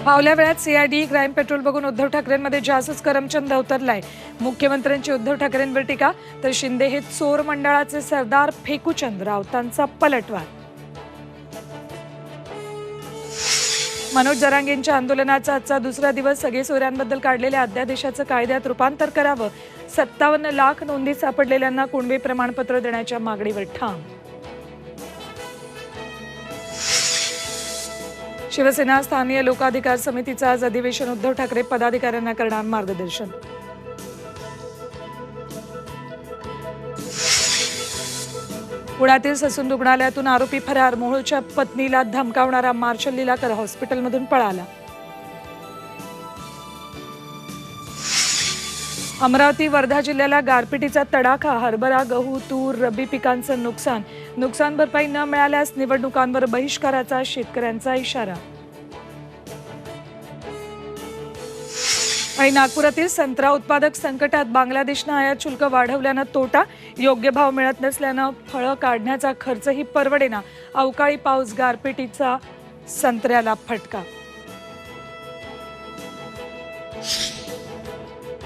फावल्या वेळात CID crime petrol बघून उद्धव ठाकरेंमध्ये जासूस करमचंद अवतरलाय। मुख्यमंत्र्यांची उद्धव ठाकरेंवर टीका, तर शिंदे हे चोर मंडळाचे सरदार फेकूचंद राऊतांचा पलटवार। मनोज जरांगेंच्या आंदोलनाचा आजचा दुसरा दिवस। सगळे सोयऱ्यांबद्दल काढलेल्या अध्यादेशाचं कायद्यात रूपांतर करावं। 57 लाख नोंदी सापडलेल्यांना कुणबी प्रमाणपत्र देण्याच्या मागणीवर ठाम। शिवसेना स्थानीय लोकाधिकार समितीचं आज अधिवेशन। उद्धव ठाकरे पदाधिकाऱ्यांना करणार मार्गदर्शन। पुण्यातील ससून रुग्णालयातून आरोपी फरार। मोहोळच्या पत्नीला धमकावणारा मार्शल लीलाकर हॉस्पिटलमधून पळाला। अमरावती वर्धा जिल्ह्याला गारपिटीचा तडाखा। हरभरा, गहू, तूर, रब्बी पिकांचं नुकसान भरपाई न मिळाल्यास निवडणुकांवर बहिष्काराचा शेतकऱ्यांचा इशारा। आणि नागपुरातील संत्रा उत्पादक संकटात। बांगलादेशनं आयात शुल्क वाढवल्यानं तोटा। योग्य भाव मिळत नसल्यानं फळं काढण्याचा खर्चही परवडेना। अवकाळी पाऊस, गारपिटीचा संत्र्याला फटका।